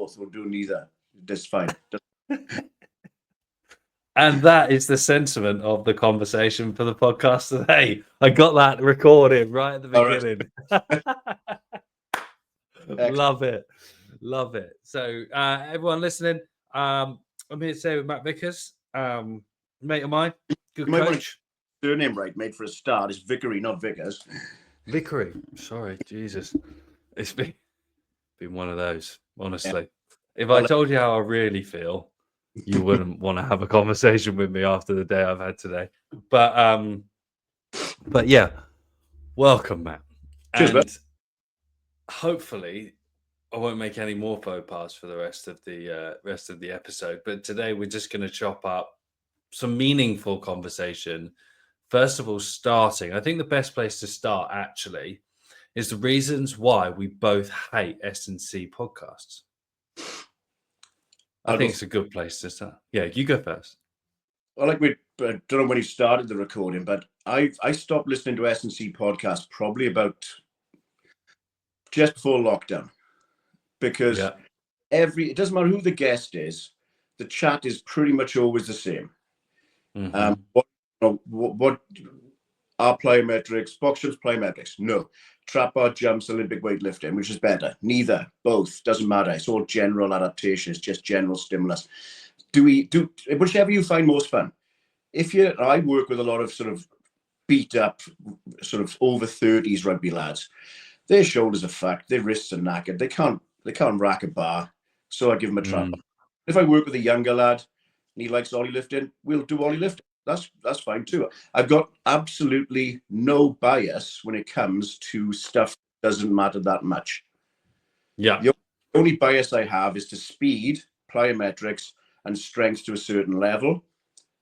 both. We'll do neither. That's fine. And that is the sentiment of the conversation for the podcast today. I got that recorded right at the beginning. Love it. Love it. So everyone listening, I'm here today with Matt Vickers, mate of mine, good coach. Surname right, mate, for a start. It's Vickery, not Vickers. Vickery. Sorry, Jesus. It's been one of those, honestly. If I told you how I really feel, you wouldn't want to have a conversation with me after the day I've had today. But yeah, welcome, Matt. Cheers, and hopefully I won't make any more faux pas for the rest of the episode. But today we're just going to chop up some meaningful conversation. First of all, I think the best place to start actually is the reasons why we both hate S&C podcasts. I think it's a good place to start. Yeah, you go first. Well, I don't know when you started the recording, but I stopped listening to S&C podcasts probably about just before lockdown, because it doesn't matter who the guest is, the chat is pretty much always the same. Mm-hmm. What are plyometrics? Box jumps, plyometrics? No. Trap bar jumps, Olympic weightlifting, which is better? Neither. Both. Doesn't matter. It's all general adaptation. It's just general stimulus. Do whichever you find most fun. I work with a lot of sort of beat up, sort of over 30s rugby lads. Their shoulders are fucked. Their wrists are knackered. They can't rack a bar. So I give them a trap bar. If I work with a younger lad and he likes ollie lifting, we'll do ollie lifting. That's fine too. I've got absolutely no bias when it comes to stuff that doesn't matter that much. Yeah. The only bias I have is to speed, plyometrics, and strength to a certain level.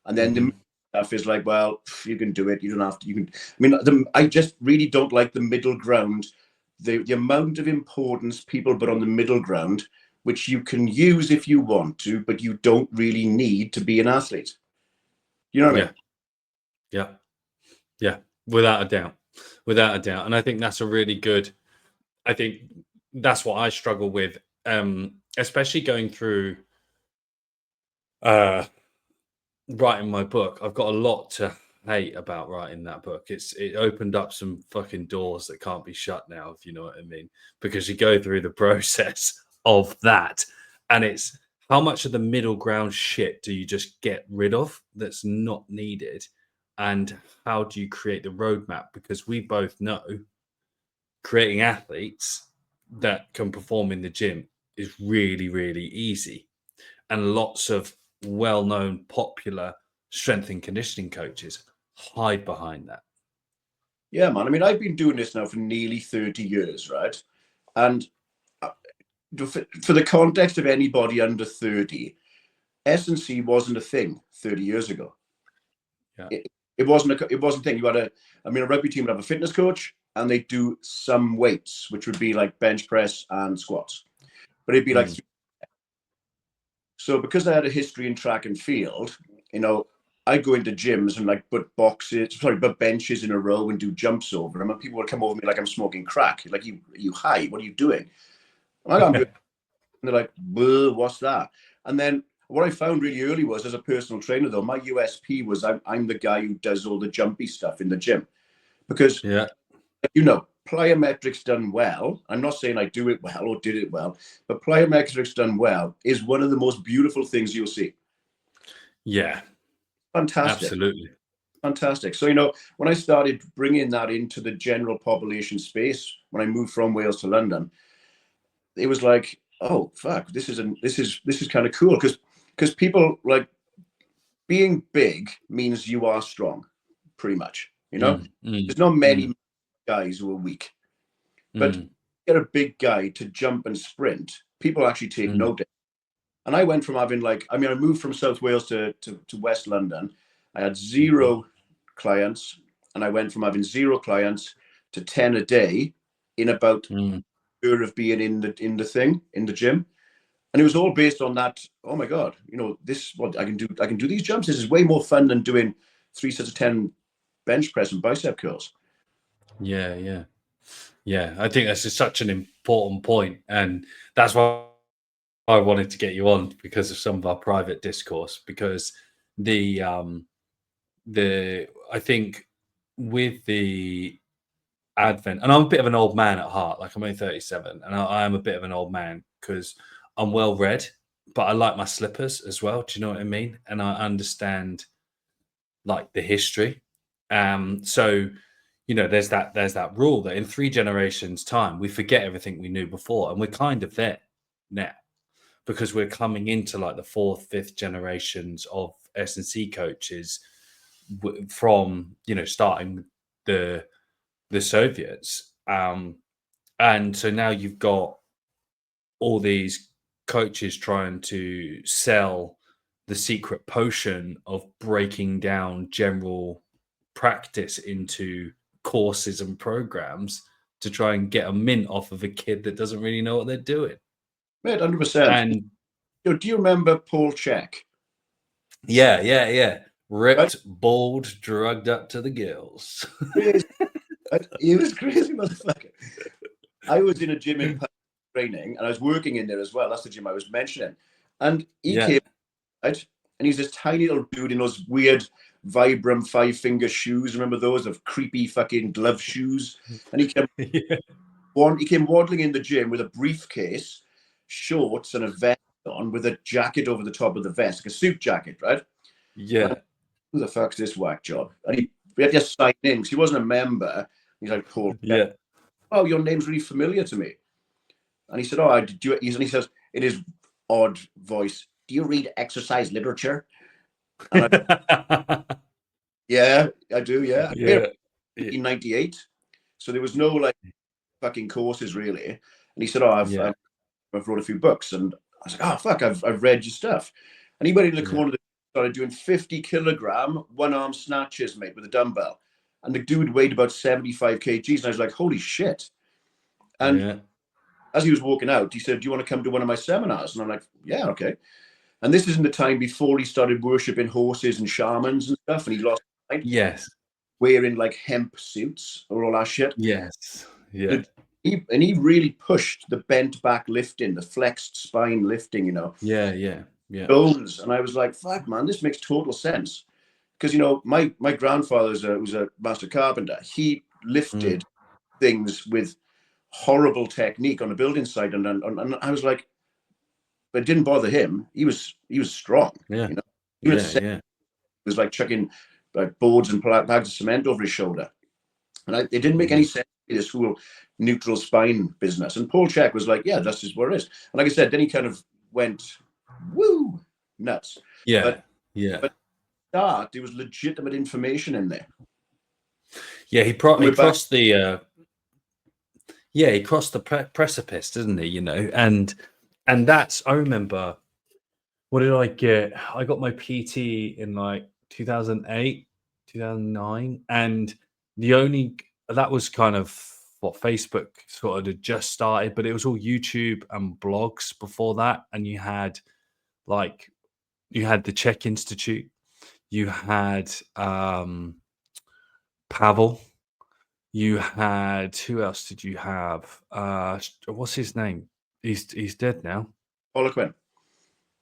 And then the stuff is like, well, you can do it. You don't have to. You can. I mean, I just really don't like the middle ground. The amount of importance people put on the middle ground, which you can use if you want to, but you don't really need to be an athlete. You know what I mean? Yeah, without a doubt. And I think that's a really good, I think that's what I struggle with, especially going through writing my book. I've got a lot to hate about writing that book. It opened up some fucking doors that can't be shut now, if you know what I mean, because you go through the process of that, and it's how much of the middle ground shit do you just get rid of that's not needed, and how do you create the roadmap? Because we both know creating athletes that can perform in the gym is really, really easy, and lots of well-known, popular strength and conditioning coaches hide behind that. Yeah, man. I mean, I've been doing this now for nearly 30 years, right? And for the context of anybody under 30, S&C wasn't a thing 30 years ago. Yeah. It wasn't a thing. A rugby team would have a fitness coach and they do some weights, which would be like bench press and squats. But it'd be like so because I had a history in track and field, I go into gyms and like put benches in a row and do jumps over them, and people would come over me like I'm smoking crack. Like, you high? What are you doing? And they're like, what's that? And then what I found really early was, as a personal trainer, though, my USP was I'm the guy who does all the jumpy stuff in the gym, because plyometrics done well. I'm not saying I do it well or did it well, but plyometrics done well is one of the most beautiful things you'll see. Yeah. Fantastic. Absolutely. Fantastic. So, when I started bringing that into the general population space, when I moved from Wales to London, it was like, oh, fuck, this is kind of cool. Because people, like, being big means you are strong, pretty much, There's not many guys who are weak. But get a big guy to jump and sprint, people actually take notice. And I went from having I moved from South Wales to West London. I had 0 clients, and I went from having 0 clients to 10 a day in about a year of being in the gym. And it was all based on that. Oh my God, this what I can do. I can do these jumps. This is way more fun than doing 3 sets of 10 bench press and bicep curls. Yeah. I think that's just such an important point, and that's why I wanted to get you on because of some of our private discourse, because the I think with the advent, and I'm a bit of an old man at heart, like I'm only 37, and I am a bit of an old man because I'm well read, but I like my slippers as well. Do you know what I mean? And I understand like the history. So there's that rule that in 3 generations' time we forget everything we knew before, and we're kind of there now because we're coming into like the fourth, fifth generations of S&C coaches from starting with the Soviets, and so now you've got all these coaches trying to sell the secret potion of breaking down general practice into courses and programs to try and get a mint off of a kid that doesn't really know what they're doing. Mate, 100%. And Do you remember Paul Check? yeah. Ripped, Right? bald, drugged up to the gills. Crazy. He was crazy, motherfucker. I was in a gym in training, and I was working in there as well. That's the gym I was mentioning. And he Yeah. came, right? And he's this tiny little dude in those weird Vibram 5-finger shoes. Remember those of creepy fucking glove shoes? And he came, he came waddling in the gym with a briefcase, shorts, and a vest on with a jacket over the top of the vest, like a suit jacket, right? Yeah. Who the fuck's this whack job? And we had to sign in because he wasn't a member. He's like, Paul, Yeah. oh, your name's really familiar to me. And he said, oh, I do it. And he says, in his odd voice, do you read exercise literature? And yeah, I do. Yeah. Yeah. 1998. So there was no like fucking courses really. And he said, oh, I've wrote a few books. And I was like, oh, fuck, I've read your stuff. And he went in the corner and started doing 50-kilogram one-arm snatches, mate, with a dumbbell. And the dude weighed about 75 kgs. And I was like, holy shit. And as he was walking out, he said, do you want to come to one of my seminars? And I'm like, yeah, okay. And this is in the time before he started worshipping horses and shamans and stuff. And he lost sight. Yes. Wearing like hemp suits or all that shit. Yes. Yeah. And he really pushed the bent back lifting, the flexed spine lifting, Yeah. Bones. And I was like, fuck, man, this makes total sense. Because, my grandfather was a master carpenter. He lifted things with horrible technique on a building site. And I was like, but it didn't bother him. He was strong. Yeah. He was like chucking like boards and bags of cement over his shoulder. And it didn't make any sense, this whole neutral spine business. And Paul Check was like, yeah, that's just what it is. And like I said, then he kind of went, woo, nuts. But there was legitimate information in there. Yeah, he crossed the he crossed the precipice, didn't he? And that's, I remember, what did I get? I got my PT in like 2008, 2009, and that was kind of what Facebook sort of had just started, but it was all YouTube and blogs before that. And you had the Czech Institute, you had Pavel, you had, who else did you have? What's his name? He's dead now. Poliquin.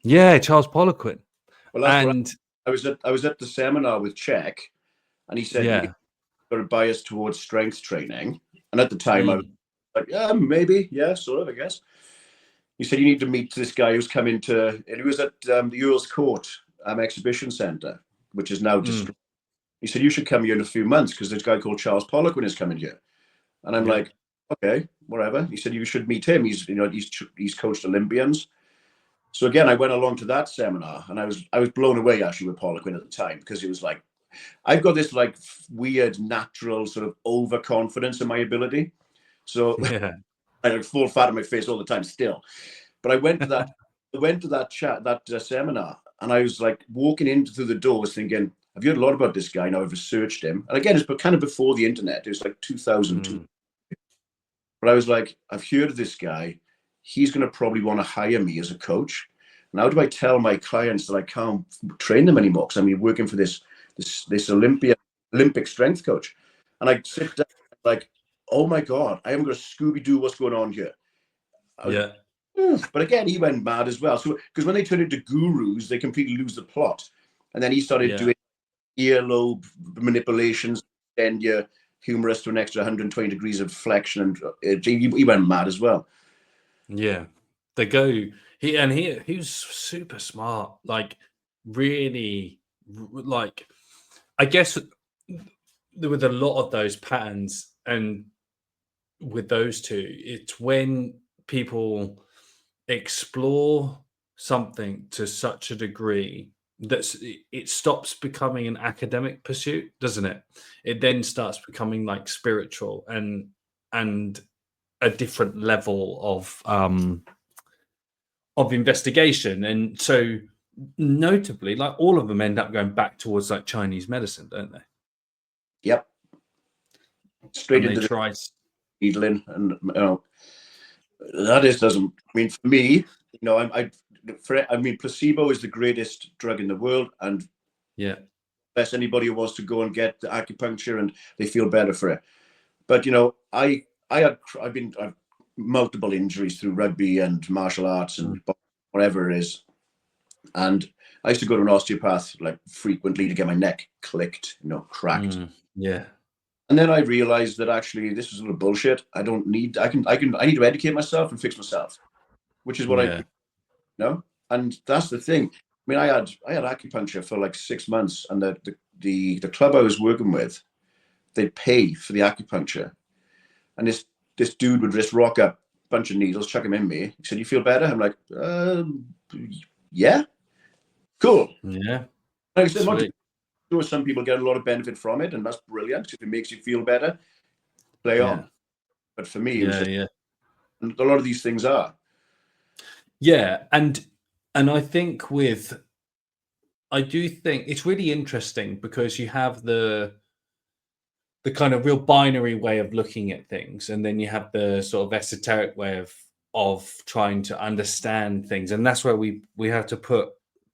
Yeah, Charles Poliquin. Well, I was at the seminar with Czech, and he said, you've got a bias towards strength training. And at the time, I was like, yeah, maybe, yeah, sort of, I guess. He said, you need to meet this guy who's come into, and he was at the Earl's Court Exhibition Centre, which is now destroyed. He said, you should come here in a few months because this guy called Charles Poliquin is coming here. And I'm like, okay, whatever. He said, you should meet him. He's coached Olympians. So again, I went along to that seminar, and I was blown away actually with Poliquin at the time, because it was like, I've got this like weird natural sort of overconfidence in my ability. So I like full fat on my face all the time still. But I went to that seminar, and I was like walking into through the doors thinking, I've heard a lot about this guy. Now I've researched him. And again, it's kind of before the internet. It was like 2002. But I was like, I've heard of this guy. He's going to probably want to hire me as a coach. And how do I tell my clients that I can't train them anymore? Because I'm working for this Olympic strength coach. And I sit down like, oh my God, I am going to Scooby-Doo what's going on here. But again, he went mad as well. So because when they turn into gurus, they completely lose the plot. And then he started Yeah. doing earlobe manipulations, and your humerus to an extra 120 degrees of flexion, and he went mad as well. Yeah. They go he was super smart, like really like I guess with a lot of those patterns and with those two, it's when people explore something to such a degree that it stops becoming an academic pursuit, doesn't it? It then starts becoming like spiritual and a different level of investigation. And so notably, like all of them end up going back towards like Chinese medicine, don't they? Yep, straight And they into the try needling, and that is doesn't. I mean, for me, I mean, placebo is the greatest drug in the world, and yeah. best anybody who wants to go and get the acupuncture and they feel better for it. But I've multiple injuries through rugby and martial arts and whatever it is, and I used to go to an osteopath like frequently to get my neck clicked, cracked. Yeah. And then I realized that actually this was a little bullshit. I don't need. I need to educate myself and fix myself, which is what I do. Yeah. And that's the thing. I mean, I had acupuncture for like 6 months, and the club I was working with, they'd pay for the acupuncture, and this dude would just rock up, bunch of needles, chuck them in me. He said, "You feel better?" I'm like, "Yeah, cool." Yeah. Like I said, sure some people get a lot of benefit from it, and that's brilliant. If it makes you feel better, play on. But for me, it was just, and a lot of these things are. Yeah, and I think I do think it's really interesting because you have the kind of real binary way of looking at things, and then you have the sort of esoteric way of trying to understand things, and that's where we have to put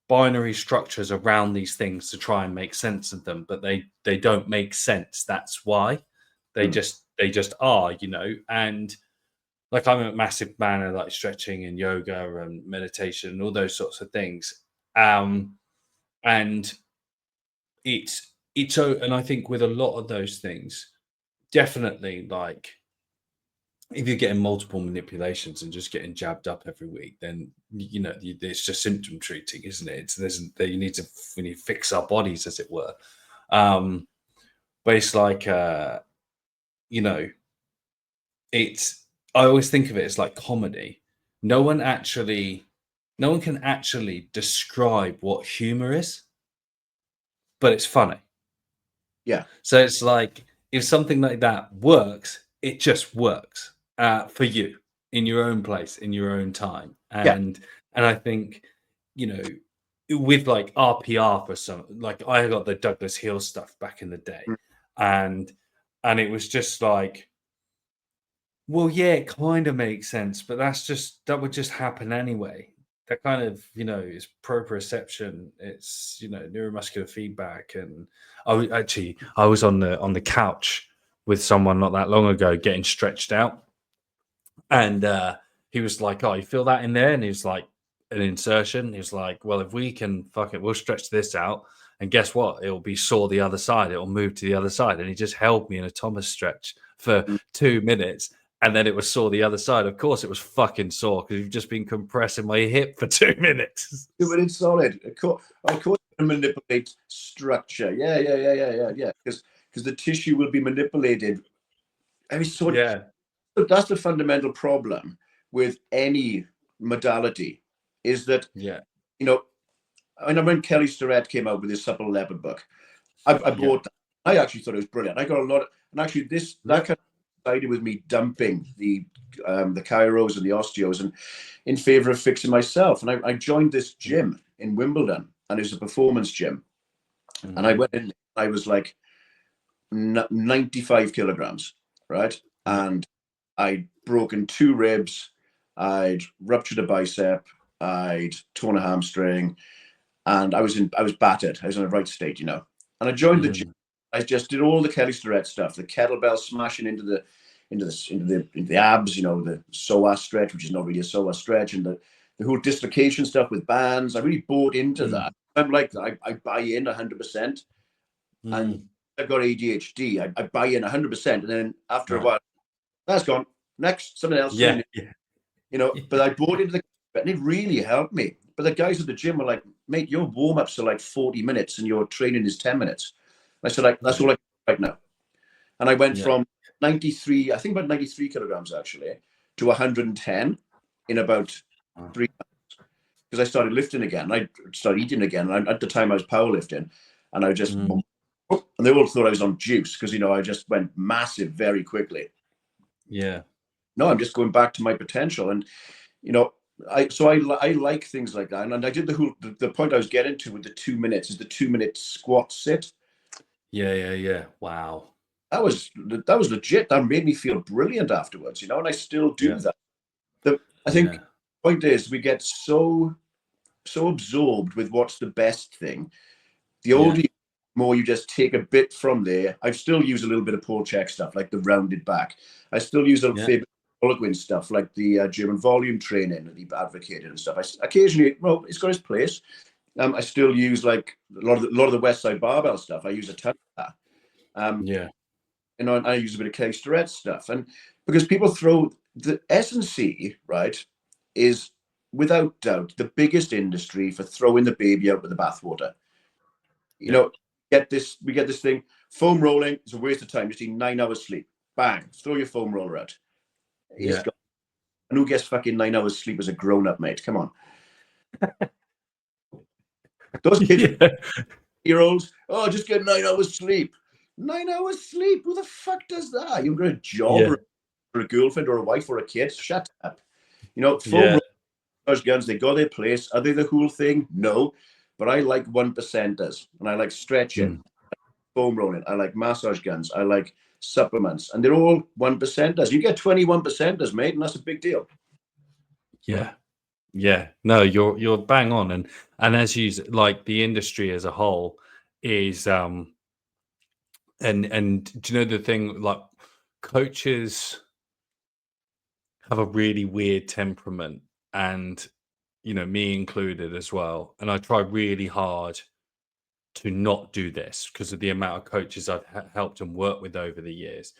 binary structures around these things to try and make sense of them, but they don't make sense. That's why they just are, and like I'm a massive fan of like stretching and yoga and meditation and all those sorts of things. And and I think with a lot of those things, definitely like if you're getting multiple manipulations and just getting jabbed up every week, then it's just symptom treating, isn't it? You need to fix our bodies, as it were. But it's like it's I always think of it as like comedy. No one can actually describe what humor is, but it's funny. Yeah. So it's like if something like that works, it just works for you in your own place, in your own time. And I think, with like RPR for some, like I got the Douglas Hill stuff back in the day, and it was just like, well, yeah, it kind of makes sense, but that would just happen anyway. That kind of, is proprioception. It's, neuromuscular feedback. And I was on the couch with someone not that long ago getting stretched out. And he was like, "Oh, you feel that in there?" And he was like, an insertion. He was like, "Well, if we can, fuck it, we'll stretch this out. And guess what? It'll be sore the other side. It'll move to the other side." And he just held me in a Thomas stretch for 2 minutes. And then it was sore the other side. Of course, it was fucking sore because you've just been compressing my hip for 2 minutes. But it's solid. Of course, manipulate structure. Yeah. Because the tissue will be manipulated. I mean, that's the fundamental problem with any modality, is that I mean, when Kelly Starrett came out with his Supple Leopard book, I bought that. I actually thought it was brilliant. I got a lot of, and actually that kind of sided with me dumping the chiros and the osteos and in favor of fixing myself. And I joined this gym in Wimbledon, and it was a performance gym. And I went in, I was like 95 kilograms, right? And I'd broken 2 ribs, I'd ruptured a bicep, I'd torn a hamstring, and I was battered. I was in a right state, And I joined the gym. I just did all the Kelly Starrett stuff, the kettlebell smashing into into the abs, you know, the psoas stretch, which is not really a psoas stretch, and the whole dislocation stuff with bands. I really bought into that. I'm like, I buy in 100%, and I've got ADHD. I buy in 100%, and then after a while, that's gone. Next, something else. Yeah. You know, but I bought into and it really helped me. But the guys at the gym were like, mate, your warm-ups are like 40 minutes and your training is 10 minutes. I said, like, that's all I do right now. And I went from 93, I think about 93 kilograms actually, to 110 in about 3 months. Because I started lifting again. I started eating again. And at the time I was powerlifting, and I just, and they all thought I was on juice because, you know, I just went massive very quickly. Yeah. No, I'm just going back to my potential. And, you know, I like things like that. And I did the point I was getting to with the 2 minutes is the 2-minute squat sit. Yeah. Wow. That was legit. That made me feel brilliant afterwards, you know, and I still do that. I think the point is we get so absorbed with what's the best thing. The older you, more you just take a bit from there. I still use a little bit of Paul Check stuff like the rounded back. I still use a favorite Hologwin stuff like the German volume training that he advocated and stuff. I occasionally, well, it's got his place. I still use like a lot of the West Side Barbell stuff. I use a ton of that. You know, and I use a bit of Kelly Starrett stuff, and because people throw the S&C, right, is without doubt the biggest industry for throwing the baby out with the bathwater. You know, we get this thing, foam rolling is a waste of time. Just need 9 hours sleep. Bang, throw your foam roller out. And who gets fucking 9 hours sleep as a grown up, mate? Come on. Those kids, year olds, oh, just get 9 hours sleep. 9 hours sleep? Who the fuck does that? You've got a job or a girlfriend or a wife or a kid? Shut up. You know, foam rollers, guns, they got their place. Are they the cool thing? No. But I like 1%ers, and I like stretching, foam rolling. I like massage guns. I like supplements, and they're all 1%ers. You get 21%ers, mate, and that's a big deal. Yeah. No, you're bang on, and as you like, the industry as a whole is and do you know the thing, like, coaches have a really weird temperament, and you know, me included as well. And I try really hard to not do this because of the amount of coaches I've helped and worked with over the years.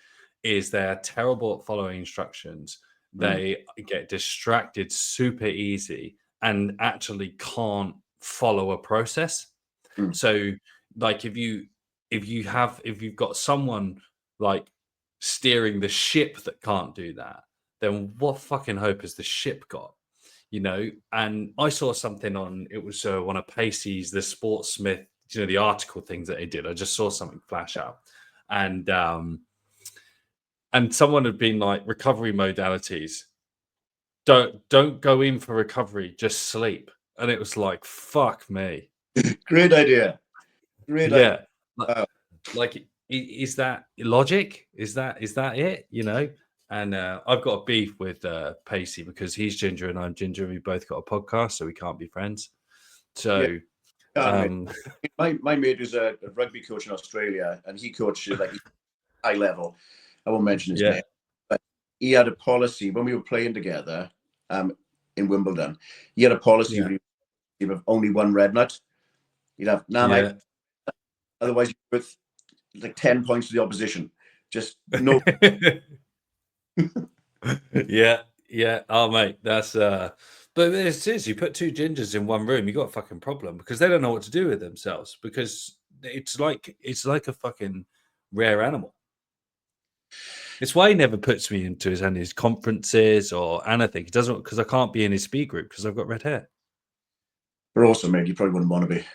Is they're terrible at following instructions. They get distracted super easy and actually can't follow a process. So, like, if you've got someone like steering the ship that can't do that, then what fucking hope has the ship got? You know, and I saw something on, it was one of Pacey's, the Sportsmith, you know, the article things that they did. I just saw something flash up, and someone had been like, recovery modalities, don't go in for recovery, just sleep. And it was like, fuck me. Great idea. Idea. Like, is that logic? Is that it? You know? And I've got a beef with Pacey because he's ginger and I'm ginger. We both got a podcast, so we can't be friends. So, my mate is a rugby coach in Australia, and he coaches like high level. I won't mention his name, but he had a policy when we were playing together in Wimbledon. He had a policy of only one red nut. You'd have mate, otherwise you're with like 10 points to the opposition. Just no. Yeah. Oh, mate, that's but it is, you put two gingers in one room, you got a fucking problem because they don't know what to do with themselves, because it's like a fucking rare animal. It's why he never puts me into his conferences or anything. He doesn't, because I can't be in his speed group because I've got red hair. But also, mate, you probably wouldn't want to be.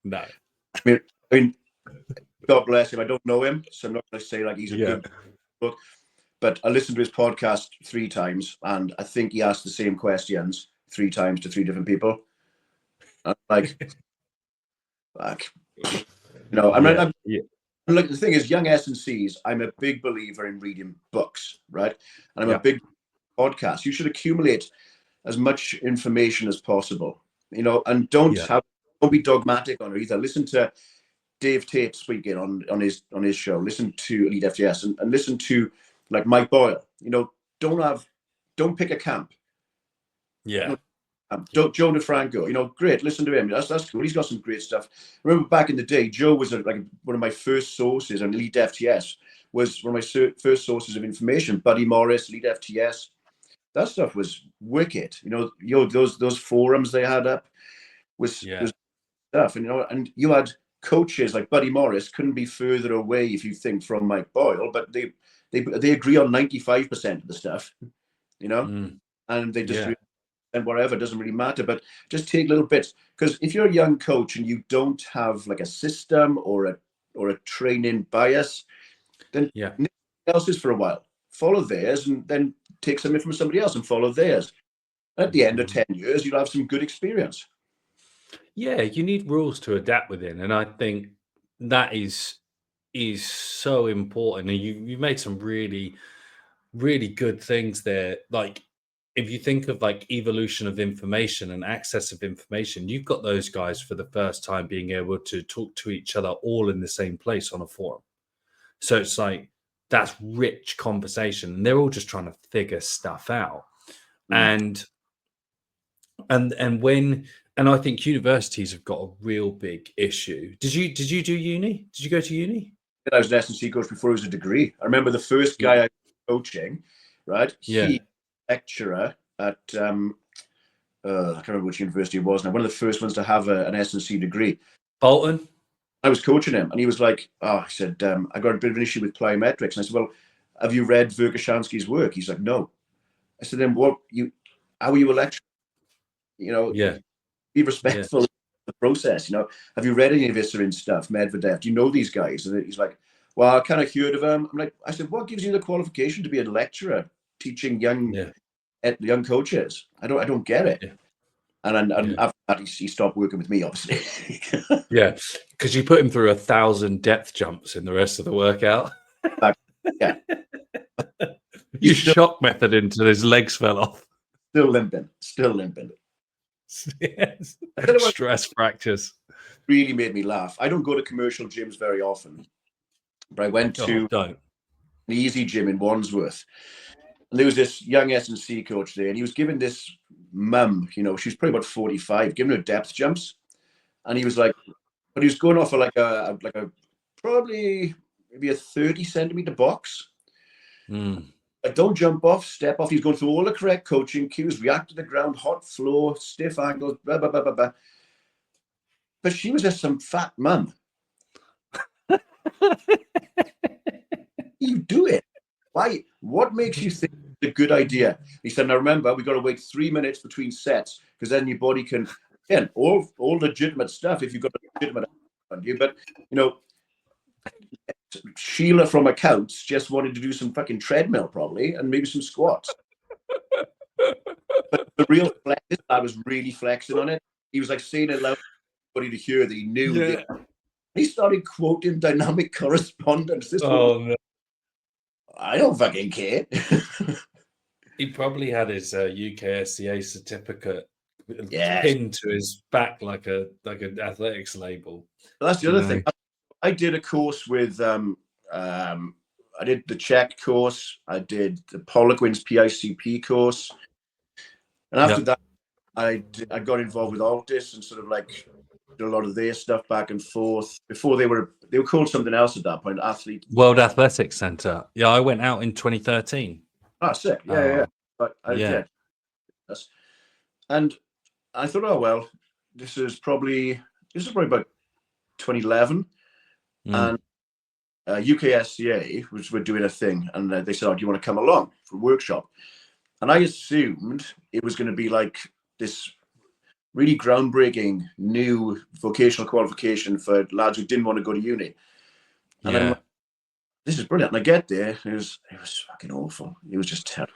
No. I mean, God bless him. I don't know him, so I'm not going to say like he's a good book. But I listened to his podcast 3 times, and I think he asked the same questions 3 times to 3 different people. I'm like, fuck. You know, like, the thing is, young S&Cs, I'm a big believer in reading books, right? And I'm a big podcast. You should accumulate as much information as possible, you know, and don't be dogmatic on it either. Listen to Dave Tate speaking on his show. Listen to Elite FTS and listen to like Mike Boyle. Don't pick a camp. Yeah. Joe DeFranco, great. Listen to him. That's cool. He's got some great stuff. I remember back in the day, Joe was like one of my first sources on Elite FTS. Was one of my first sources of information. Buddy Morris, Elite FTS. That stuff was wicked. Those forums they had up was stuff. And you had coaches like Buddy Morris couldn't be further away if you think from Mike Boyle, but they agree on 95% of the stuff. And they just. And whatever, doesn't really matter, but just take little bits, because if you're a young coach and you don't have like a system or a training bias, then nobody else is for a while. Follow theirs and then take something from somebody else and follow theirs. At the end of 10 years, you'll have some good experience. Yeah, you need rules to adapt within, and I think that is so important. And you made some really, really good things there. Like, if you think of like evolution of information and access of information, you've got those guys for the first time being able to talk to each other all in the same place on a forum. So it's like, that's rich conversation, and they're all just trying to figure stuff out. And I think universities have got a real big issue. Did you do uni? Did you go to uni? I was an S&C coach before it was a degree. I remember the first guy I was coaching, right? He lecturer at I can't remember which university it was now. One of the first ones to have an S&C degree. Bolton. I was coaching him, and he was like, he said, I got a bit of an issue with plyometrics. And I said, well, have you read Verkhoshansky's work? He's like, no. I said, then how are you a lecturer? Be respectful of the process. Have you read any of Issarin's stuff, Medvedev? Do you know these guys? And he's like, well, I kind of heard of them. I said, what gives you the qualification to be a lecturer teaching young coaches? I don't get it. And after that, he stopped working with me, obviously. Yeah, because you put him through 1,000 depth jumps in the rest of the workout. Yeah. You shock method until his legs fell off. Still limping. Yes. Stress fractures. Really made me laugh. I don't go to commercial gyms very often, but I went to an easy gym in Wandsworth. And there was this young S&C coach there, and he was giving this mum, she was probably about 45, giving her depth jumps. And he was like, but he was going off of like a probably maybe a 30 centimeter box. Don't jump off, step off. He's going through all the correct coaching cues, react to the ground, hot floor, stiff angles, blah, blah, blah, blah, blah. But she was just some fat mum. You do it. Why? What makes you think it's a good idea? He said, now remember, we got to wait 3 minutes between sets, because then your body can, again, all legitimate stuff if you've got a legitimate on you. But, Sheila from accounts just wanted to do some fucking treadmill probably, and maybe some squats. But the real flex, this lad was really flexing on it. He was like saying it loud for everybody to hear that he knew. He started quoting dynamic correspondence. No. I don't fucking care. He probably had his UKSCA certificate pinned to his back like an athletics label. But that's the other thing. I did a course with I did the Czech course. I did the Poliquin's PICP course, and after that, I got involved with Altis and sort of like did a lot of their stuff back and forth. Before they were called something else at that point, World Athletics Center. Yeah, I went out in 2013. Ah, sick. Yeah. But I did. And I thought, oh well, this is probably about 2011. And UKSCA were doing a thing, and they said, do you want to come along for a workshop? And I assumed it was going to be like this really groundbreaking new vocational qualification for lads who didn't want to go to uni. And I'm like, this is brilliant. And I get there, it was fucking awful. It was just terrible.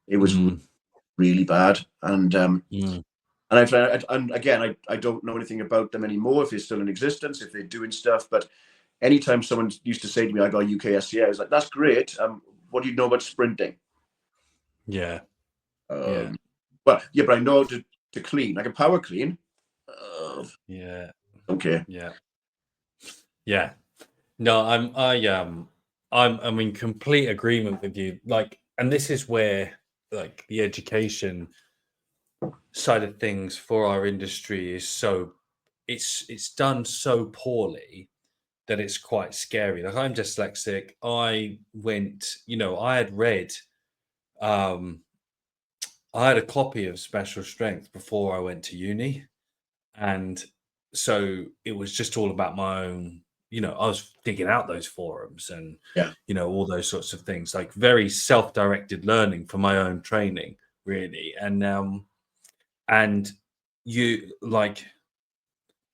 It was really bad. And and again, I don't know anything about them anymore, if they're still in existence, if they're doing stuff. But anytime someone used to say to me, I got UKSCA, I was like, that's great. What do you know about sprinting? But I know to clean. I can power clean. Okay. No, I'm in complete agreement with you. Like, and this is where like the education side of things for our industry is so it's done so poorly that it's quite scary. Like I'm dyslexic. I went, I had read um I had a copy of Special Strength before I went to uni. And so it was just all about my own, I was digging out those forums and, Yeah. all those sorts of things, like very self-directed learning for my own training, really. And you like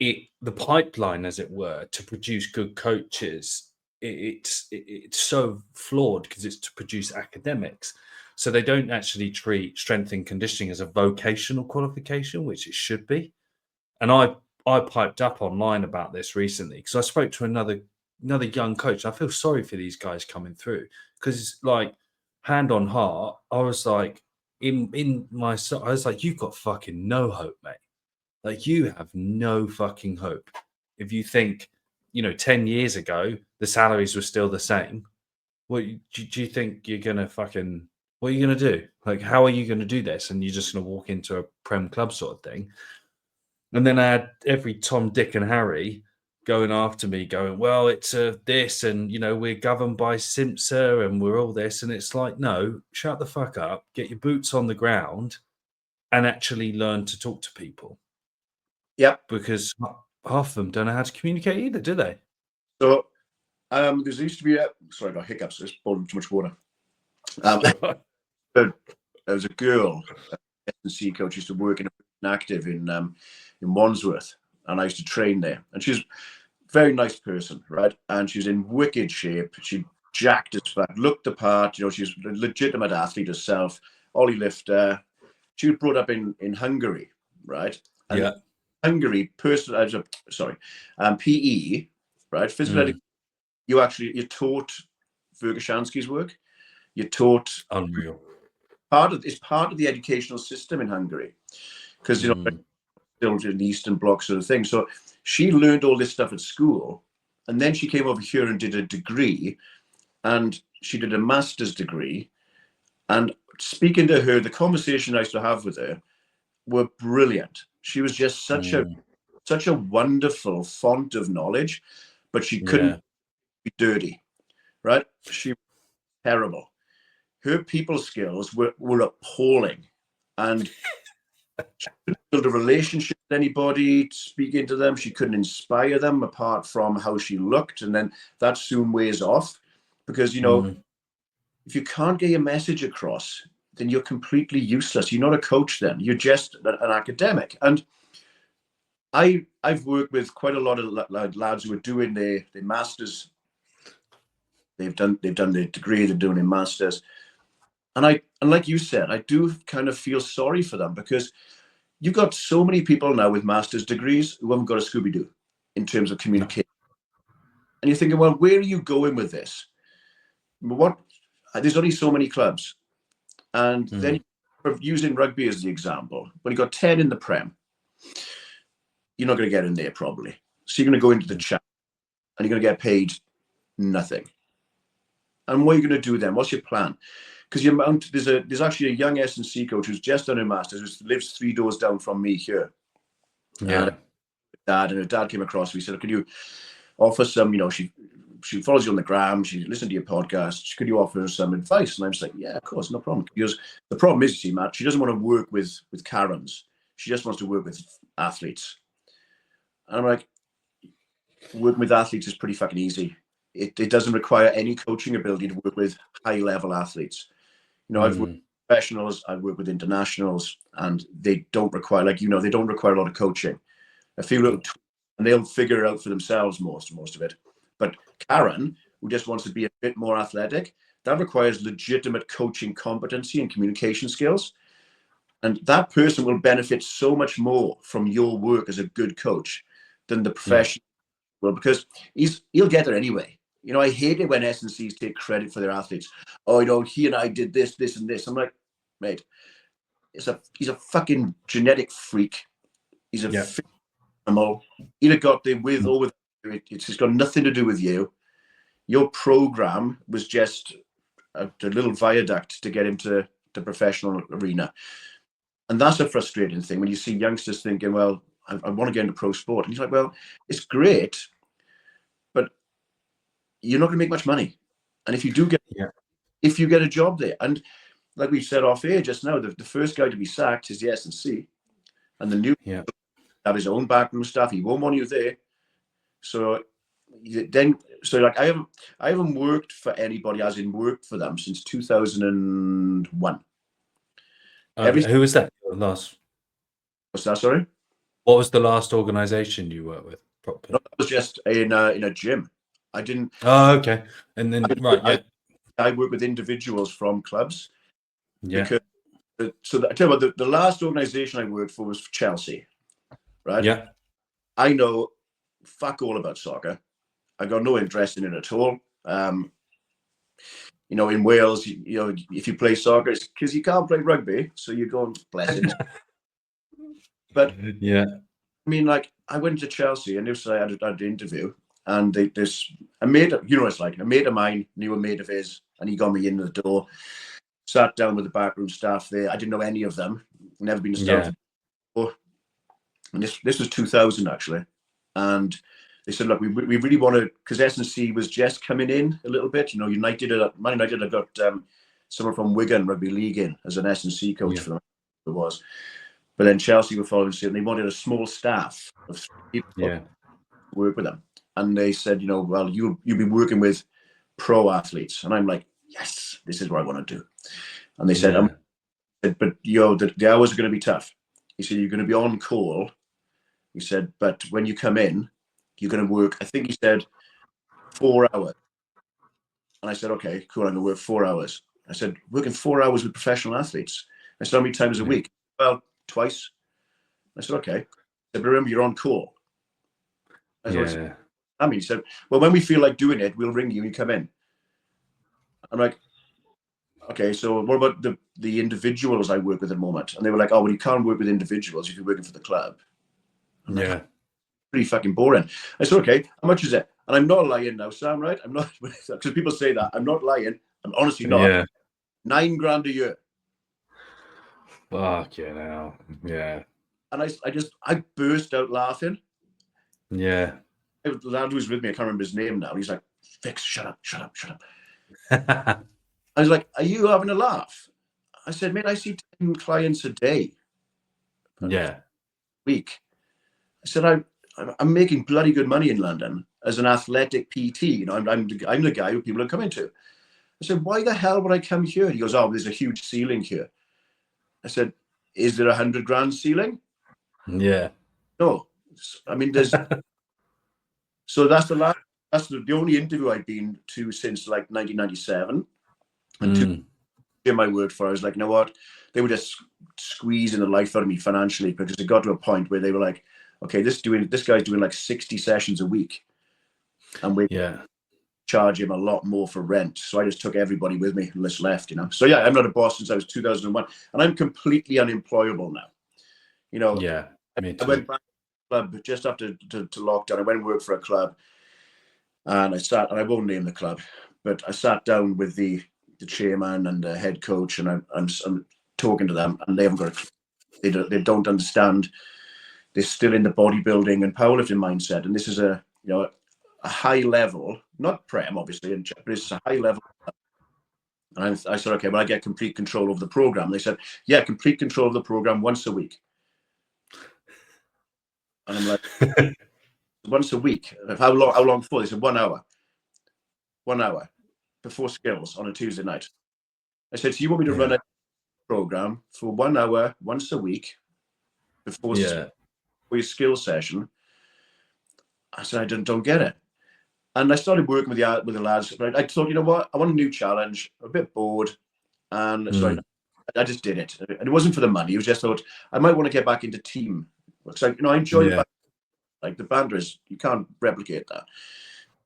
the pipeline, as it were, to produce good coaches, it's so flawed because it's to produce academics. So they don't actually treat strength and conditioning as a vocational qualification, which it should be. And I piped up online about this recently because I spoke to another young coach. I feel sorry for these guys coming through because, like, hand on heart, I was like, I was like, you've got fucking no hope, mate. Like, you have no fucking hope. If you think, 10 years ago the salaries were still the same, what do you think you're gonna fucking? What are you gonna do? Like, how are you gonna do this? And you're just gonna walk into a prem club sort of thing? And then I had every Tom, Dick, and Harry going after me, going, "Well, it's this, and we're governed by Simsa, and we're all this." And it's like, no, shut the fuck up, get your boots on the ground, and actually learn to talk to people. Yep. Because half of them don't know how to communicate either, do they? So there used to be sorry, I got hiccups. It's boiled too much water. There was a girl, S&C coach, used to work in active in Wandsworth, and I used to train there. And she's a very nice person, right? And she's in wicked shape. She jacked as fuck, looked the part. She's a legitimate athlete herself. Ollie lifter. She was brought up in Hungary, right? And Yeah. Hungary, PE, right? Physical education. You taught Vergashansky's work. You taught Unreal. it's part of the educational system in Hungary because still in the Eastern Bloc sort of thing. So she learned all this stuff at school, and then she came over here and did a degree, and she did a master's degree. And speaking to her, the conversation I used to have with her were brilliant. She was just such a wonderful font of knowledge, but she couldn't be dirty, right? She was terrible. Her people skills were appalling, and she couldn't build a relationship with anybody, speaking to them. She couldn't inspire them apart from how she looked, and then that soon wears off because if you can't get your message across, then you're completely useless. You're not a coach then. You're just an academic. And I've worked with quite a lot of lads who are doing their masters. They've done their degree. They're doing their masters. And like you said, I do kind of feel sorry for them because you've got so many people now with master's degrees who haven't got a Scooby-Doo in terms of communication. And you're thinking, well, where are you going with this? There's only so many clubs. And then using rugby as the example, when you've got 10 in the Prem, you're not going to get in there probably. So you're going to go into the chat and you're going to get paid nothing. And what are you going to do then? What's your plan? Because there's actually a young S&C coach who's just done her masters, who lives 3 doors down from me here. Yeah. And her dad came across. We said, "Could you offer some? She follows you on the gram. She listened to your podcast. Could you offer her some advice?" And I'm just like, "Yeah, of course, no problem." Because the problem is, you see, Matt, she doesn't want to work with Karens. She just wants to work with athletes. And I'm like, working with athletes is pretty fucking easy. It doesn't require any coaching ability to work with high level athletes. I've worked with professionals, I've worked with internationals, and they don't require, they don't require a lot of coaching. A few little tools, and they'll figure it out for themselves most of it. But Karen, who just wants to be a bit more athletic, that requires legitimate coaching competency and communication skills. And that person will benefit so much more from your work as a good coach than the professional will, because he'll get there anyway. I hate it when S&Cs take credit for their athletes. Oh, he and I did this, this, and this. I'm like, mate, he's a fucking genetic freak. He's a animal. Either got there with or with. It's just got nothing to do with you. your program was just a little viaduct to get into the professional arena. And that's a frustrating thing when you see youngsters thinking, well, I want to get into pro sport. And you're like, well, it's great, but you're not going to make much money. And if you do get, if you get a job there, and like we said off air just now, the first guy to be sacked is the S&C, and the new have his own backroom staff. He won't want you there. So then, so like I haven't worked for anybody as in worked for them since 2001. Who was that last? What's that? Sorry. What was the last organization you worked with properly? No, it was just in a gym. I didn't. Oh, okay. And then I work with individuals from clubs. Yeah. Because, I tell you what, the last organization I worked for was Chelsea, right? Yeah. I know fuck all about soccer. I got no interest in it at all. You know, in Wales, you know, if you play soccer, it's because you can't play rugby, so you go and bless it. But yeah, I mean, like I went to Chelsea and I had an interview, and a mate, you know, it's like a mate of mine knew a mate of his, and he got me in the door. Sat down with the backroom staff there. I didn't know any of them. Never been to Stamford before. And this was 2000 actually, and they said, look, we really want to, because S&C was just coming in a little bit. You know, Man United had got someone from Wigan Rugby League in as an S&C coach for them. It was. But then Chelsea were following suit, and they wanted a small staff of people to work with them. And they said, you know, well, you'll be working with pro athletes. And I'm like, yes, this is what I want to do. And they said, but the hours are going to be tough. He said, you're going to be on call. He said, but when you come in, you're going to work, I think he said 4 hours. And I said, okay, cool, I'm going to work 4 hours. I said, working 4 hours with professional athletes. I said, how many times a week? Well, twice. I said, okay. I said, but remember, you're on call. He said, well, when we feel like doing it, we'll ring you and you come in. I'm like, okay, so what about the individuals I work with at the moment? And they were like, oh, well, you can't work with individuals if you're working for the club. I'm like, pretty fucking boring. I said, okay, how much is it? And I'm not lying now, Sam, right? I'm not, because people say that. I'm not lying. I'm honestly not. Yeah. $9,000 a year. Fuck yeah, now. Yeah. And I burst out laughing. Yeah. The lad who was with me, I can't remember his name now. He's like, Vix, shut up. I was like, are you having a laugh? I said, mate, I see 10 clients a day. Week. I said, I'm making bloody good money in London as an athletic PT. You know, I'm the guy who people are coming to. I said, why the hell would I come here? He goes, oh, there's a huge ceiling here. I said, is there $100,000 ceiling? Yeah. No. I mean, there's. So that's the only interview I've been to since like 1997. And to my word for it, I was like, you know what? They were just squeezing the life out of me financially, because it got to a point where they were like, okay, this guy's doing like 60 sessions a week, and we charge him a lot more for rent. So I just took everybody with me and just left, you know. So yeah, I'm not a boss since I was 2001, and I'm completely unemployable now. You know, I went back to the club just after to lockdown. I went and worked for a club, and I won't name the club, but I sat down with the chairman and the head coach, and I'm talking to them, and they haven't got they don't understand. They're still in the bodybuilding and powerlifting mindset, and this is a high level, not prem obviously, but it's a high level. And I said, okay, well, I get complete control of the program. They said, yeah, complete control of the program once a week. And I'm like, once a week? How long for? They said 1 hour. 1 hour before skills on a Tuesday night. I said, so you want me to run a program for 1 hour once a week before your skill session? I said, I don't get it. And I started working with the lads. But I thought, you know what? I want a new challenge. I'm a bit bored. And so I just did it. And it wasn't for the money. It was just thought I might want to get back into team. So, I enjoy the banter is, you can't replicate that.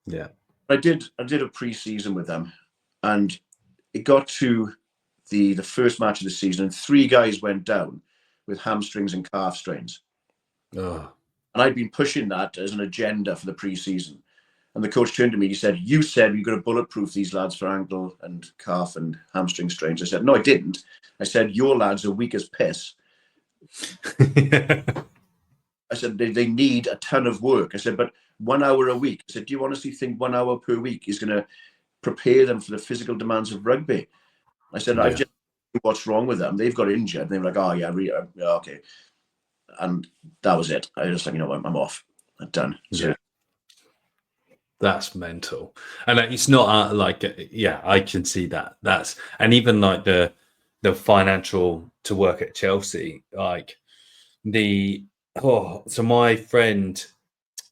Yeah. I did a pre-season with them, and it got to the first match of the season, and 3 guys went down with hamstrings and calf strains. And I'd been pushing that as an agenda for the pre-season. And the coach turned to me, he said, "You said you're going to bulletproof these lads for ankle and calf and hamstring strains." I said, "No, I didn't. I said, your lads are weak as piss." I said, they need a ton of work. I said, but 1 hour a week. I said, do you honestly think 1 hour per week is going to prepare them for the physical demands of rugby? I said, I've just what's wrong with them. They've got injured. And they were like, oh, yeah, okay. And that was it. I was just like, you know what, I'm off. I'm done. So, yeah. That's mental. And it's not like, yeah, I can see that. And even like the financial to work at Chelsea, like so my friend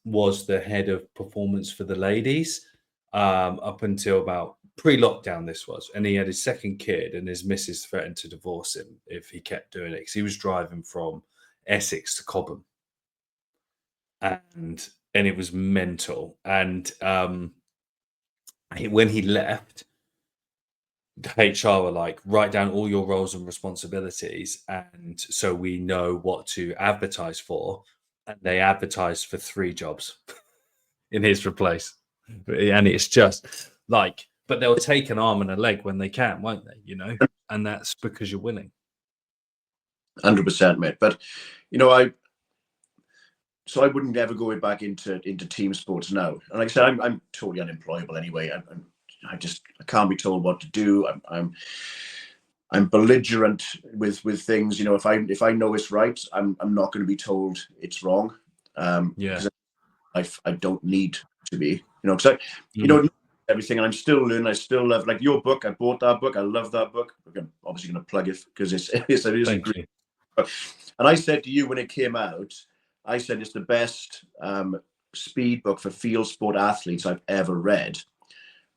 was the head of performance for the ladies up until about pre-lockdown this was, and he had his second kid and his missus threatened to divorce him if he kept doing it because he was driving from Essex to Cobham, and it was mental. And when he left, the HR were like, write down all your roles and responsibilities, and so we know what to advertise for. And they advertised for 3 jobs in his replace. And it's just like, but they'll take an arm and a leg when they can, won't they? You know, and that's because you're winning. 100%, mate. But you know, I wouldn't ever go back into team sports now. And like I said, I'm totally unemployable anyway. I can't be told what to do. I'm belligerent with things. You know, if I know it's right, I'm not going to be told it's wrong. Because I don't need to be. You know, because you know everything, and I'm still learning. I still love, like, your book. I bought that book. I love that book. I'm obviously going to plug it because it is a great book. And I said to you when it came out, I said it's the best speed book for field sport athletes I've ever read.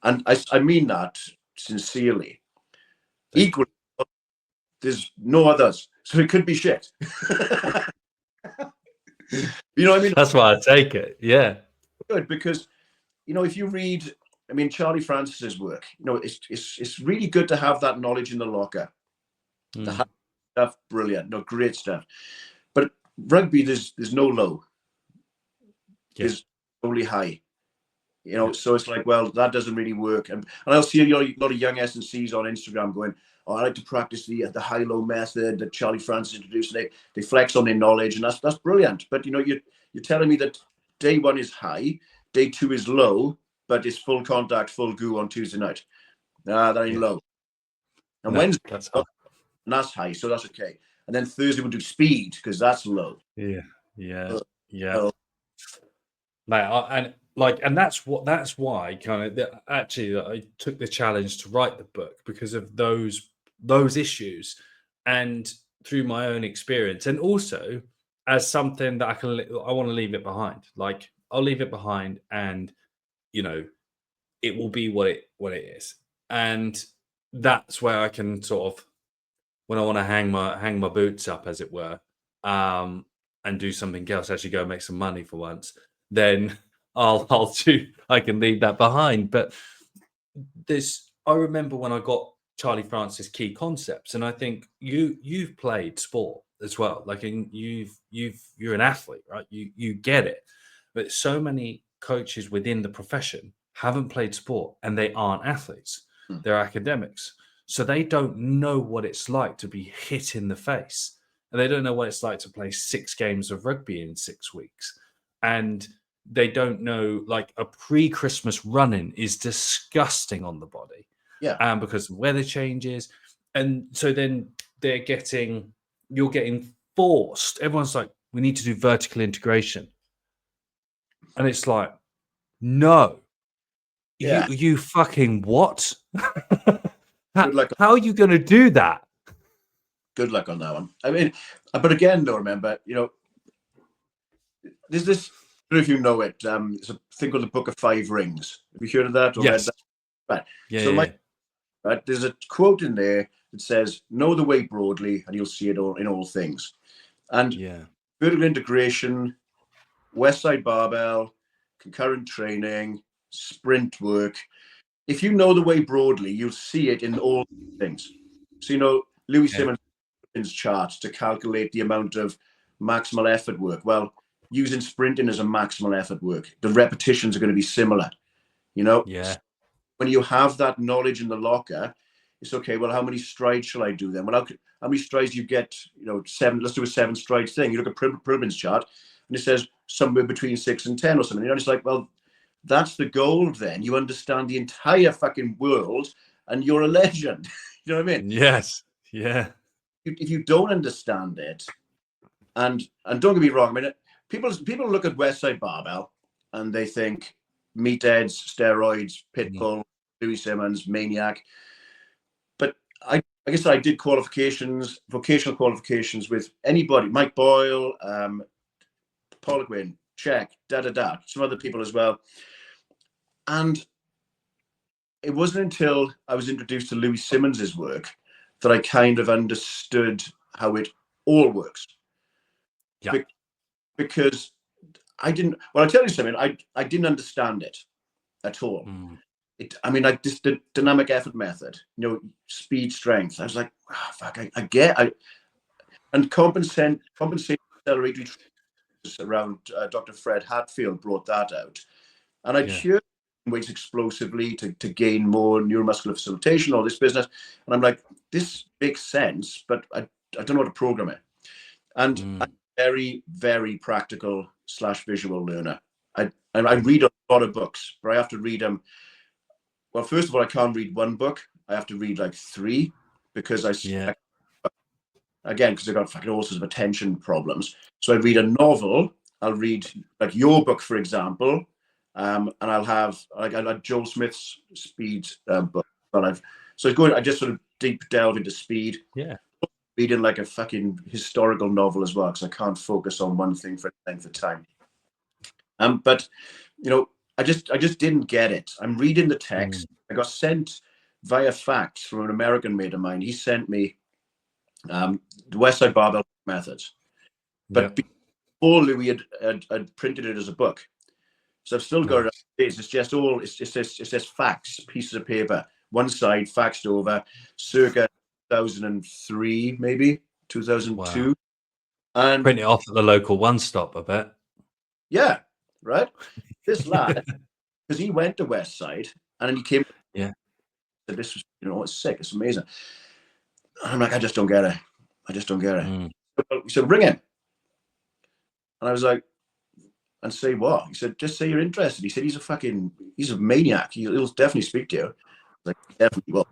And I mean that sincerely. Equally, there's no others. So it could be shit. You know what I mean? That's why I take it. Yeah. Good, because, you know, if you read, I mean, Charlie Francis's work, you know, it's really good to have that knowledge in the locker. The high stuff, brilliant. No, great stuff. But rugby, there's no low. There's only high. You know, so it's like, well, that doesn't really work. And I'll see a lot of young S&Cs on Instagram going, oh, I like to practice the high-low method that Charlie Francis introduced. They flex on their knowledge, and that's brilliant. But, you know, you're telling me that day 1 is high, day 2 is low, but it's full contact, full goo on Tuesday night. That ain't low. And Wednesday, that's high. And that's high, so that's okay. And then Thursday we'll do speed because that's low. Yeah. And that's why kind of actually I took the challenge to write the book, because of those issues, and through my own experience, and also as something that I want to leave it behind. Like, I'll leave it behind, and you know, it will be what it is, and that's where I can sort of, when I want to hang my boots up, as it were, and do something else, actually go make some money for once, then I can leave that behind. But I remember when I got Charlie Francis Key Concepts, and I think you've played sport as well. Like, you're an athlete, right? You get it. But so many coaches within the profession haven't played sport, and they aren't athletes. They're academics. So they don't know what it's like to be hit in the face. And they don't know what it's like to play 6 games of rugby in 6 weeks. And they don't know, like, a pre-Christmas run-in is disgusting on the body. Yeah. Because the weather changes. And so then you're getting forced. Everyone's like, we need to do vertical integration. And it's like, no. Yeah. You fucking what? How are you going to do that? Good luck on that one. I mean, but again, though, remember, you know, there's this, I don't know if you know it, it's a thing called the Book of 5 Rings. Have you heard of that? Or yes. read that? Right. Yeah. Right, there's a quote in there that says, know the way broadly, and you'll see it all in all things. And vertical integration, West Side Barbell, concurrent training, sprint work. If you know the way broadly, you'll see it in all things. So, you know, Louis Simmons' chart to calculate the amount of maximal effort work. Well, using sprinting as a maximal effort work. The repetitions are going to be similar, you know? Yeah. When you have that knowledge in the locker, it's okay. Well, how many strides shall I do then? Well, how many strides do you get? You know, 7. Let's do a 7 strides thing. You look at Pribin's chart, and it says somewhere between 6 and 10 or something. You know, it's like, well, that's the gold. Then you understand the entire fucking world, and you're a legend. You know what I mean? Yes. Yeah. If you don't understand it, and don't get me wrong, I mean, people look at Westside Barbell and they think meatheads, steroids, Pitbull, Louis Simmons, Maniac. But I guess I did vocational qualifications with anybody, Mike Boyle, Poliquin, Check, some other people as well. And it wasn't until I was introduced to Louis Simmons's work that I kind of understood how it all works. Yeah. Because I didn't. Well, I'll tell you something. I didn't understand it at all. Like this the dynamic effort method, you know, speed, strength. I was like, fuck, I get. And compensate acceleratory around Dr. Fred Hatfield brought that out, and I'd hear ways explosively to gain more neuromuscular facilitation, all this business, and I'm like, this makes sense, but I don't know how to program it. And I'm a very, very practical / visual learner. I read a lot of books, but I have to read them. Well, first of all, I can't read one book. I have to read like 3 because again, because I've got fucking all sorts of attention problems. So I read a novel. I'll read like your book, for example, and I'll have like Joel Smith's speed book. But I just sort of deep delve into speed. Yeah. Reading like a fucking historical novel as well, because I can't focus on one thing for a length of time. But you know, I just didn't get it. I'm reading the text. I got sent via fax from an American mate of mine. He sent me the Westside Barbell Methods, but before Louis had printed it as a book, so I've still got it. It's just fax pieces of paper, one side faxed over, circa 2003, maybe 2002. Wow. And print it off at the local one stop, I bet. Yeah, right. This lad, because he went to Westside and then he came. Yeah. Said, this was, you know, it's sick. It's amazing. And I'm like, I just don't get it. He said, ring him. And I was like, and say what? He said, just say you're interested. He said, he's a maniac. He'll definitely speak to you. I was like, definitely will.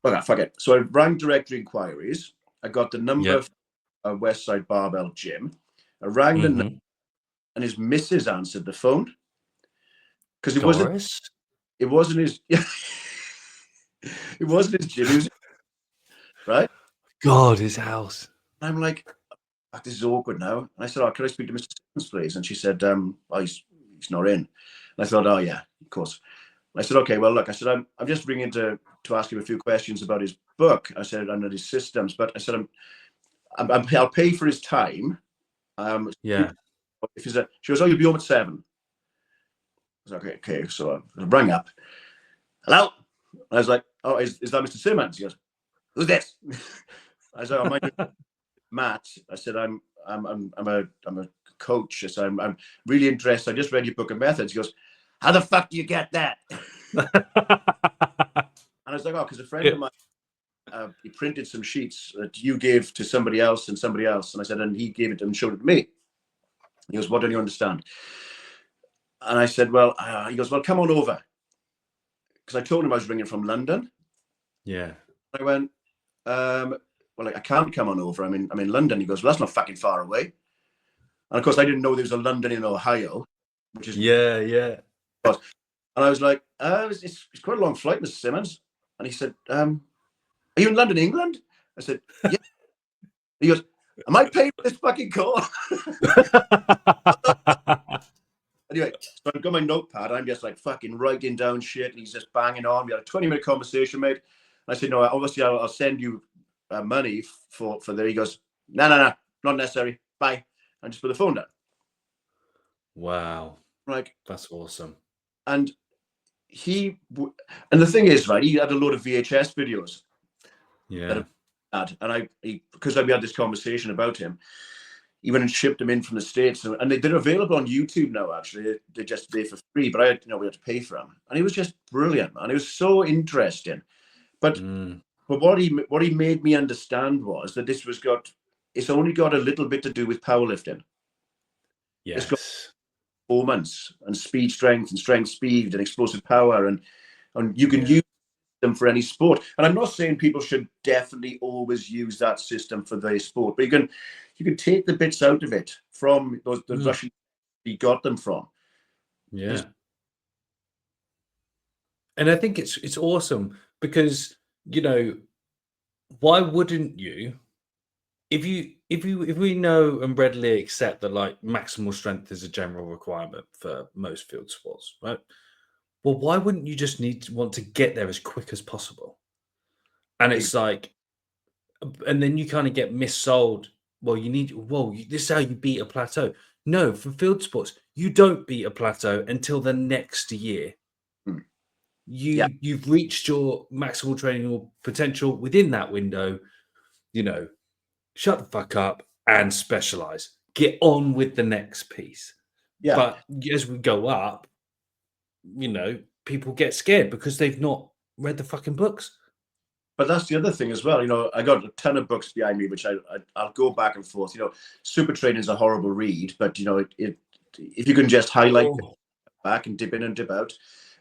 Okay, fuck it. So I rang directory inquiries. I got the number of Westside Barbell Gym. I rang the number, and his missus answered the phone because it wasn't his. It wasn't his gym. Right? God, his house. And I'm like, this is awkward now. And I said, can I speak to Mr. Simmons, please? And she said, he's not in. And I thought, oh yeah, of course. I said, okay, well, look, I said, I'm just ringing to ask him a few questions about his book. I said, under his systems, but I said, I'll pay for his time. If she goes, oh, you'll be home at 7. I was like, okay. So I rang up. Hello? I was like, oh, is that Mr. Simmons? He goes, who's this? I said, oh, my name is Matt. I said, I'm a coach. I said, I'm really interested. I just read your book of methods. He goes, how the fuck do you get that? And I was like, oh, because a friend of mine, he printed some sheets that you gave to somebody else. And I said, and he gave it and showed it to me. He goes, what don't you understand? And I said, well, he goes, well, come on over. Because I told him I was ringing from London. Yeah. I went, well, I can't come on over. I'm in London. He goes, well, that's not fucking far away. And of course, I didn't know there was a London in Ohio, which is And I was like, it's quite a long flight, Mr. Simmons. And he said, are you in London, England? I said, yeah. He goes, am I paying for this fucking call? Anyway, so I've got my notepad. I'm just like fucking writing down shit. And he's just banging on. We had a 20-minute conversation, mate. And I said, no, obviously I'll send you money for there. He goes, no, not necessary. Bye. And just put the phone down. Wow. Like, that's awesome. And the thing is, right, he had a load of VHS videos. Yeah. And because we had this conversation about him, he went and shipped them in from the States, and they're available on YouTube now. Actually, they're just there for free, but we had to pay for them, and it was just brilliant, man. It was so interesting. But what he made me understand was that it's only got a little bit to do with powerlifting. Yes. It's got performance and speed, strength, and strength, speed, and explosive power, and you can use them for any sport. And I'm not saying people should definitely always use that system for their sport, but you can take the bits out of it from the Russian he got them from. Yeah. And I think it's awesome because, you know, why wouldn't you, if we know and readily accept that like maximal strength is a general requirement for most field sports, right? Well, why wouldn't you just want to get there as quick as possible? And it's like, and then you kind of get missold. Well, this is how you beat a plateau. No, for field sports, you don't beat a plateau until the next year. You've reached your maximal training or potential within that window. You know, shut the fuck up and specialize. Get on with the next piece. Yeah. But as we go up, you know, people get scared because they've not read the fucking books. But that's the other thing as well. You know, I got a ton of books behind me, which I'll go back and forth. You know, Super Training is a horrible read, but you know, if you can just highlight back and dip in and dip out.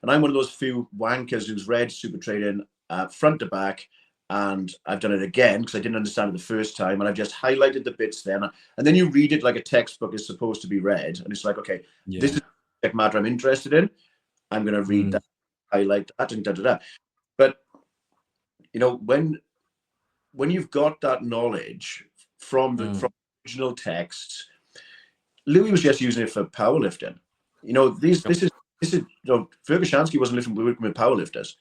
And I'm one of those few wankers who's read Super Training front to back, and I've done it again because I didn't understand it the first time, and I've just highlighted the bits then. And then you read it like a textbook is supposed to be read, and it's like, okay, this is the matter I'm interested in. I'm going to read that, highlight that, and da-da-da. But you know, when you've got that knowledge from the original texts, Louis was just using it for powerlifting. You know, this is you know, Fergashansky wasn't working with powerlifters;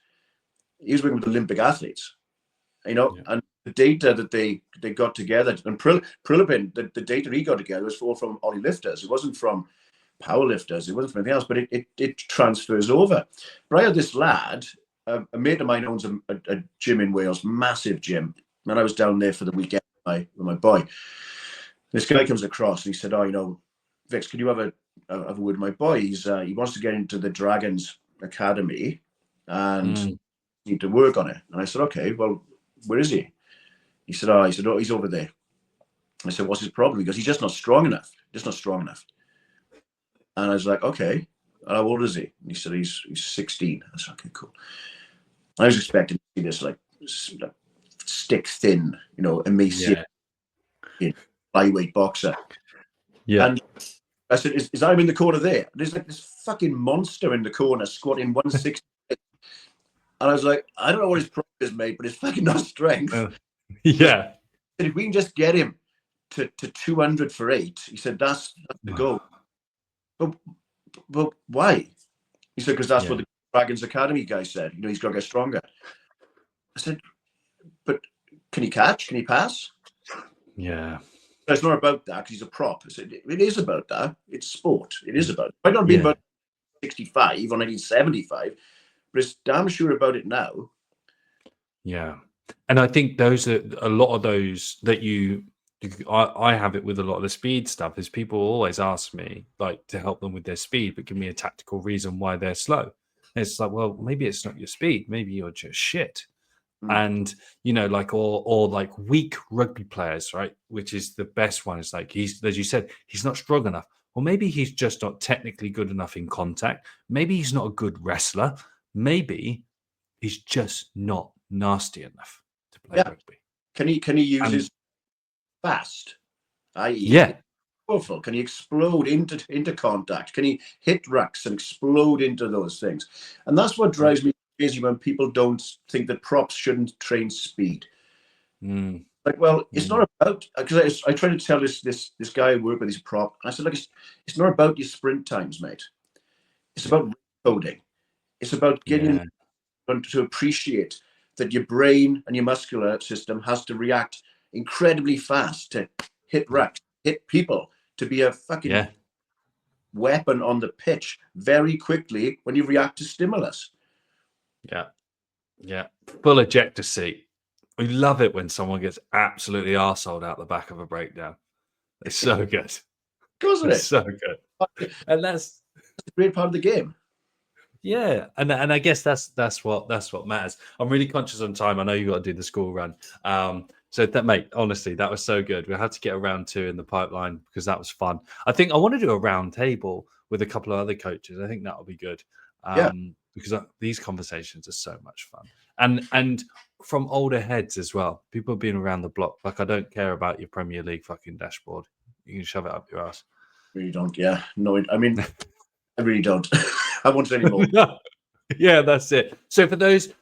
he was working with Olympic athletes. You know, and the data that they got together, and Prilipin, the data he got together was all from Ollie lifters. It wasn't from powerlifters. It wasn't from anything else, but it transfers over. But I had this lad. A mate of mine owns a gym in Wales, massive gym. And I was down there for the weekend with my boy. This guy comes across and he said, "Oh, you know, Vix, could you have a word with my boy? He wants to get into the Dragons Academy and need to work on it." And I said, "Okay, well, where is he?" He said, "Oh, he's over there." I said, "What's his problem?" He goes, "He's just not strong enough. Just not strong enough." And I was like, "Okay, how old is he?" And he said, he's 16. I said, "Okay, cool." I was expecting to see this like stick thin, you know, emaciated, flyweight boxer. Yeah. And I said, is I'm in the corner there? And there's like this fucking monster in the corner squatting 160. And I was like, I don't know what his problem is, mate, but it's fucking not strength. Yeah. If we can just get him to 200 for 8, he said, that's the goal. But why? He said, because that's what the Dragons Academy guy said. You know, he's got to get stronger. I said, but can he catch? Can he pass? Yeah. It's not about that because he's a prop. I said, it is about that. It's sport. It is about it. Might not be about 65 or 1975, but it's damn sure about it now. Yeah. And I think those are a lot of those that I have it with a lot of the speed stuff is people always ask me like to help them with their speed, but give me a tactical reason why they're slow. And it's like, well, maybe it's not your speed. Maybe you're just shit. And, you know, like, or like weak rugby players, right? Which is the best one. It's like, as you said, he's not strong enough. Or maybe he's just not technically good enough in contact. Maybe he's not a good wrestler. Maybe he's just not nasty enough to play rugby. Can he use his fast? I.e., powerful. Can he explode into contact? Can he hit racks and explode into those things? And that's what drives me crazy when people don't think that props shouldn't train speed. Like, well, it's not about, because I try to tell this guy I work with, he's a prop, and I said, look, it's not about your sprint times, mate. It's about coding. It's about getting to appreciate that your brain and your muscular system has to react incredibly fast to hit racks, hit people, to be a fucking weapon on the pitch very quickly when you react to stimulus. Yeah. Full ejector seat. We love it when someone gets absolutely arseholed out the back of a breakdown. It's so good. Of course it It's is. so good. And that's It's a great part of the game. yeah, and I guess that's what matters. I'm really conscious on time. I know you got to do the school run. So that mate, honestly, that was so good. We'll have to get a round 2 in the pipeline because that was fun. I think I want to do a round table with a couple of other coaches. I think that'll be good. Yeah. Because these conversations are so much fun. And from older heads as well. People have been around the block. Like I don't care about your Premier League fucking dashboard. You can shove it up your ass. Really don't. Yeah. No, I mean, I really don't. I won't say anymore. Yeah, that's it. So for those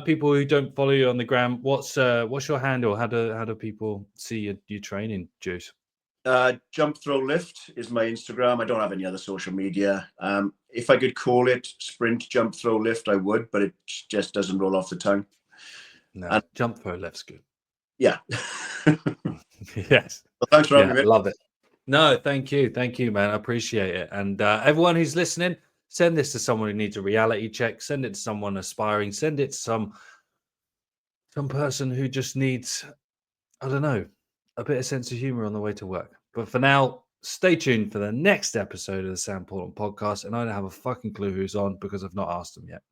people who don't follow you on the gram, what's your handle? How do people see your training, Juice? Jump throw lift is my Instagram. I don't have any other social media. If I could call it sprint jump throw lift, I would, but it just doesn't roll off the tongue. No, And jump throw lift's good. yeah. Yes. Well, thanks for having me. Love it. No, thank you, man. I appreciate it. And everyone who's listening, send this to someone who needs a reality check. Send it to someone aspiring. Send it to some person who just needs, I don't know, a bit of sense of humor on the way to work. But for now, stay tuned for the next episode of the Sam Portland podcast. And I don't have a fucking clue who's on because I've not asked them yet.